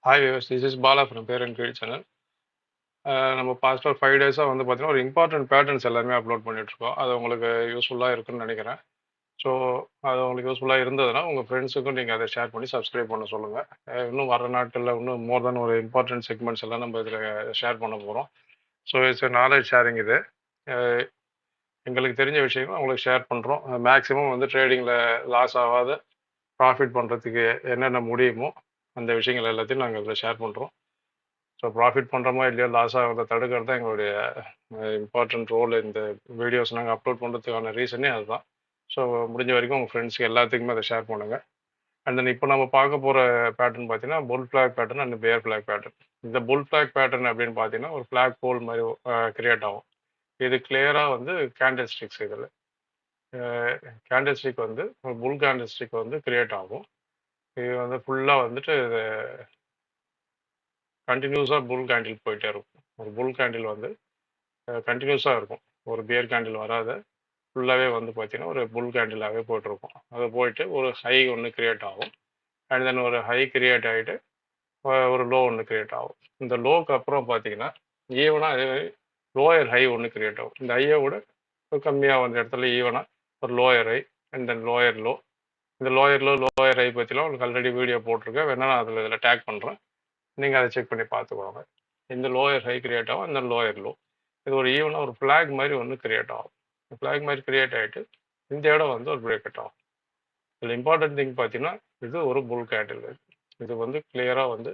Hi viewers, this is Bala from Parent Create Channel. நம்ம past ஒரு 5 டேஸாக வந்து பார்த்தீங்கன்னா ஒரு இம்பார்ட்டன்ட் பேட்டர்ன்ஸ் எல்லாமே அப்லோட் பண்ணிட்டுருக்கோம். அது உங்களுக்கு யூஸ்ஃபுல்லாக இருக்குன்னு நினைக்கிறேன். ஸோ அது உங்களுக்கு யூஸ்ஃபுல்லாக இருந்ததுன்னா உங்கள் ஃப்ரெண்ட்ஸுக்கும் நீங்கள் அதை ஷேர் பண்ணி சப்ஸ்கிரைப் பண்ண சொல்லுங்கள். இன்னும் வர நாட்களில் இன்னும் மோர் தென் ஒரு இம்பார்ட்டன்ட் செக்மெண்ட்ஸ் எல்லாம் நம்ம இதில் ஷேர் பண்ண போகிறோம். ஸோ இட்ஸ் நாலேஜ் ஷேரிங் இது. அஹ் எங்களுக்கு தெரிஞ்ச விஷயங்கள் உங்களுக்கு ஷேர் பண்ணுறோம். மேக்ஸிமம் வந்து ட்ரேடிங்கில் லாஸ் ஆகாத ப்ராஃபிட் பண்ணுறதுக்கு என்னென்ன முடியுமோ அந்த விஷயங்கள் எல்லாத்தையும் நாங்கள் இதில் ஷேர் பண்ணுறோம். ஸோ ப்ராஃபிட் பண்ணுறோமோ இல்லையோ லாஸ் ஆகிறத தடுக்கிறது தான் எங்களுடைய இம்பார்ட்டன்ட் ரோல். இந்த வீடியோஸ் நாங்கள் அப்லோட் பண்ணுறதுக்கான ரீசனே அதுதான். ஸோ முடிஞ்ச வரைக்கும் உங்கள் ஃப்ரெண்ட்ஸ்க்கு எல்லாத்துக்குமே அதை ஷேர் பண்ணுங்கள். அண்ட் தென் இப்போ நம்ம பார்க்க போகிற பேட்டர்ன் பார்த்தீங்கன்னா புல் ஃப்ளாக் பேட்டர்ன் அண்ட் பேர் ஃப்ளாக் பேட்டர்ன். இந்த புல் ஃப்ளாக் பேட்டர்ன் அப்படின்னு பார்த்தீங்கன்னா ஒரு ஃப்ளாக் போல் மாதிரி கிரியேட் ஆகும். இது கிளியராக வந்து கேண்டில் ஸ்டிக்ஸ் இதில் கேண்டில் ஸ்டிக் வந்து ஒரு புல் கேண்டில் ஸ்டிக் வந்து கிரியேட் ஆகும். இது வந்து ஃபுல்லாக வந்துட்டு கண்டினியூஸாக புல் கேண்டில் போயிட்டே இருக்கும். ஒரு புல் கேண்டில் வந்து கண்டினியூஸாக இருக்கும். ஒரு பியர் கேண்டில் வராத ஃபுல்லாகவே வந்து பார்த்தீங்கன்னா ஒரு புல் கேண்டிலாகவே போயிட்டுருக்கும். அது போயிட்டு ஒரு ஹை ஒன்று கிரியேட் ஆகும். அண்ட் தென் ஒரு ஹை கிரியேட் ஆகிட்டு ஒரு லோ ஒன்று கிரியேட் ஆகும். இந்த லோக்கு அப்புறம் பார்த்தீங்கன்னா ஈவனாக அதே மாதிரி லோயர் ஹை ஒன்று கிரியேட் ஆகும். இந்த ஹையை விட கம்மியாக வந்த இடத்துல ஈவனாக ஒரு lower high and then lower low. இந்த லோயர் லோ லோயர் ஹை பற்றிலாம் உங்களுக்கு ஆல்ரெடி வீடியோ போட்டிருக்கேன். வேணா நான் இதில் டேக் பண்ணுறேன். நீங்கள் அதை செக் பண்ணி பார்த்துக்கோங்க. இந்த லோயர் ஹை கிரியேட் ஆகும், இந்த லோயர் லோ. இது ஒரு ஈவனாக ஒரு ஃப்ளாக் மாதிரி ஒன்று கிரியேட் ஆகும். ஃப்ளாக் மாதிரி கிரியேட் ஆகிட்டு இந்த இடம் வந்து ஒரு பிரேக் அவுட் ஆகும். இதில் இம்பார்ட்டன்ட் திங் பார்த்தீங்கன்னா இது ஒரு புல் கேண்டில். இது வந்து கிளியராக வந்து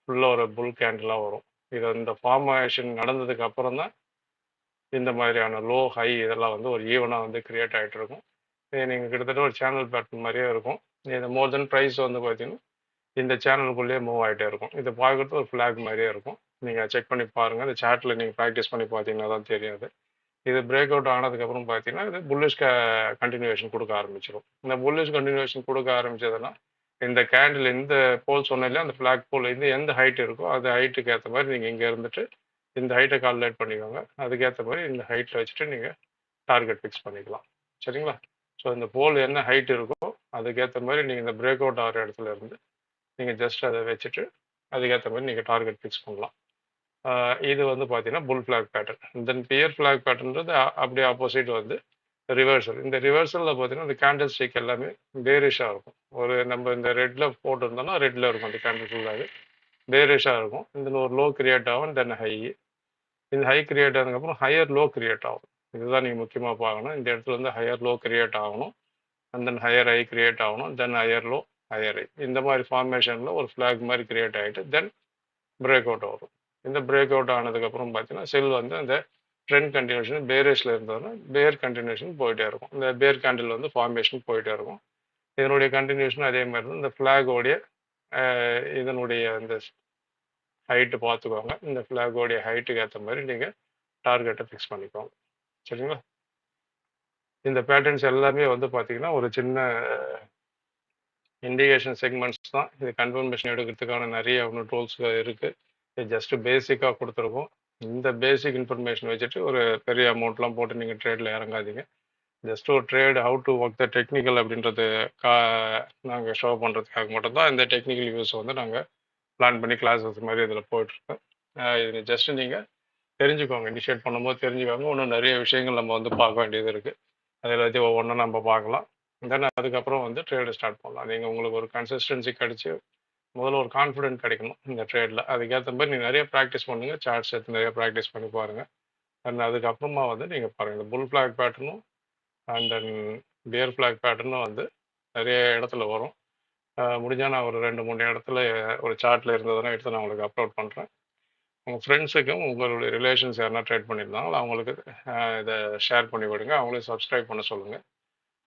ஃபுல்லாக ஒரு புல் கேண்டிலாக வரும். இது இந்த ஃபார்மேஷன் நடந்ததுக்கு அப்புறம் தான் இந்த மாதிரியான லோ ஹை இதெல்லாம் வந்து ஒரு ஈவனாக வந்து கிரியேட் ஆகிட்டு இருக்கும். இது நீங்கள் கிட்டத்தட்ட ஒரு சேனல் பேட்டர்ன் மாதிரியே இருக்கும். இது மோர் தென் ப்ரைஸ் வந்து பார்த்தீங்கன்னா இந்த சேனலுக்குள்ளேயே மூவ் ஆகிட்டே இருக்கும். இதை பார்க்குறது ஒரு ஃப்ளாக் மாதிரியே இருக்கும். நீங்கள் செக் பண்ணி பாருங்கள். இந்த சாட்டில் நீங்கள் ப்ராக்டிஸ் பண்ணி பார்த்தீங்கன்னா தான் தெரியாது. இது பிரேக் அவுட் ஆனதுக்கப்புறம் பார்த்தீங்கன்னா இது புல்லிஷ் கண்டினியூவேஷன் கொடுக்க ஆரம்பிச்சிடும். இந்த புல்லிஷ் கண்டினியூவேஷன் கொடுக்க ஆரம்பிச்சதுன்னா இந்த கேண்டில் இந்த போல் சொன்னாலே அந்த ஃப்ளாக் போல் இது எந்த ஹைட் இருக்கோ அந்த ஹைட்டுக்கு ஏற்ற மாதிரி நீங்கள் இங்கே இருந்துட்டு இந்த ஹைட்டை கால்குலேட் பண்ணிக்கோங்க. அதுக்கேற்ற மாதிரி இந்த ஹைட்டில் வச்சுட்டு நீங்கள் டார்கெட் ஃபிக்ஸ் பண்ணிக்கலாம். சரிங்களா? ஸோ இந்த போல் என்ன ஹைட் இருக்கோ அதுக்கேற்ற மாதிரி நீங்கள் இந்த பிரேக் அவுட் ஆகிற இடத்துல இருந்து நீங்கள் ஜஸ்ட் அதை வச்சுட்டு அதுக்கேற்ற மாதிரி நீங்கள் டார்கெட் ஃபிக்ஸ் பண்ணலாம். இது வந்து பார்த்தீங்கன்னா புல் ஃப்ளாக் பேட்டர்ன். தென் பியர் ஃப்ளாக் பேட்டர்ன்றது அப்படியே ஆப்போசிட் வந்து ரிவர்சல். இந்த ரிவர்சலில் பார்த்தீங்கன்னா இந்த கேண்டில் ஸ்டிக் எல்லாமே பேரிஷாக இருக்கும். ஒரு நம்ம இந்த ரெட்டில் போட்டிருந்தோம்னா ரெட்டில் இருக்கும். அந்த கேண்டில் ஃபுல்லாகவே பேரிஷாக இருக்கும். இதில் ஒரு லோ கிரியேட் ஆகும், தென் ஹை. இந்த ஹை கிரியேட் ஆனதுக்கப்புறம் ஹையர் லோ கிரியேட் ஆகும். இதுதான் நீங்கள் முக்கியமாக பார்க்கணும். இந்த இடத்துல வந்து ஹையர் லோ கிரியேட் ஆகணும், and then higher high create ஆகணும், then higher low higher high. இந்த மாதிரி ஃபார்மேஷனில் ஒரு ஃப்ளாக் மாதிரி கிரியேட் ஆகிட்டு தென் பிரேக் அவுட் வரும். இந்த பிரேக் அவுட் ஆனதுக்கப்புறம் பார்த்தீங்கன்னா செல் வந்து அந்த ட்ரெண்ட் கண்டினியூஷன் பேரிஷில் இருந்ததுன்னா பேர் கண்டினியூஷன் போயிட்டே இருக்கும். இந்த பேர் கேண்டில் வந்து ஃபார்மேஷன் போயிட்டே இருக்கும். இதனுடைய கண்டினியூஷன் அதே மாதிரி தான். இந்த ஃப்ளாகோடைய இதனுடைய இந்த ஹைட்டு பார்த்துக்கோங்க. இந்த ஃப்ளாகோடைய ஹைட்டுக்கு ஏற்ற மாதிரி நீங்கள் டார்கெட்டை ஃபிக்ஸ் பண்ணிக்கோங்க. சரிங்களா? இந்த பேட்டர்ன்ஸ் எல்லாமே வந்து பார்த்தீங்கன்னா ஒரு சின்ன இண்டிகேஷன் செக்மெண்ட்ஸ் தான். இது கன்ஃபர்மேஷன் எடுக்கிறதுக்கான நிறைய ஒன்று டூல்ஸ் இருக்குது. இது ஜஸ்ட் பேசிக்காக கொடுத்துருக்கோம். இந்த பேசிக் இன்ஃபர்மேஷன் வச்சுட்டு ஒரு பெரிய அமௌண்ட்லாம் போட்டு நீங்கள் ட்ரேடில் இறங்காதீங்க. ஜஸ்ட் ஒரு trade how to work the technical அப்படின்றது நாங்கள் ஷோ பண்ணுறதுக்காக மட்டும்தான் இந்த டெக்னிக்கல் யூஸ் வந்து நாங்கள் பிளான் பண்ணி கிளாஸஸ் மாதிரி இதில் போயிட்டுருக்கோம். இது ஜஸ்ட் நீங்கள் தெரிஞ்சுக்கோங்க. இனிஷியேட் பண்ணும்போது தெரிஞ்சுக்கோங்க. இன்னும் நிறைய விஷயங்கள் நம்ம வந்து பார்க்க வேண்டியது இருக்குது. அது எல்லாத்தையும் ஒவ்வொன்றும் நம்ம பார்க்கலாம். தென் அதுக்கப்புறம் வந்து ட்ரேடு ஸ்டார்ட் பண்ணலாம். நீங்கள் உங்களுக்கு ஒரு கன்சிஸ்டன்சி கிடச்சி முதல்ல ஒரு கான்ஃபிடென்ட் கிடைக்கணும் இந்த ட்ரேடில். அதுக்கேற்ற மாதிரி நீங்கள் நிறைய ப்ராக்டிஸ் பண்ணுங்கள். சார்ட்ஸ் எடுத்து நிறைய ப்ராக்டிஸ் பண்ணி பாருங்கள். அண்ட் அதுக்கப்புறமா வந்து நீங்கள் பாருங்கள் இந்த புல் ஃப்ளாக் பேட்டர்னும் அண்ட் தென் பியர் ஃப்ளாக் பேட்டர்னும் வந்து நிறைய இடத்துல வரும். முடிஞ்சால் நான் ஒரு 2-3 இடத்துல ஒரு சார்ட்டில் இருந்ததுன்னா எடுத்து நான் உங்களுக்கு அப்லோட் பண்ணுறேன். உங்கள் ஃப்ரெண்ட்ஸுக்கும் உங்களுடைய ரிலேஷன்ஸ் யாருன்னா ட்ரேட் பண்ணியிருந்தாங்களோ அவங்களுக்கு இதை ஷேர் பண்ணி விடுங்க. அவங்களையும் சப்ஸ்கிரைப் பண்ண சொல்லுங்கள்.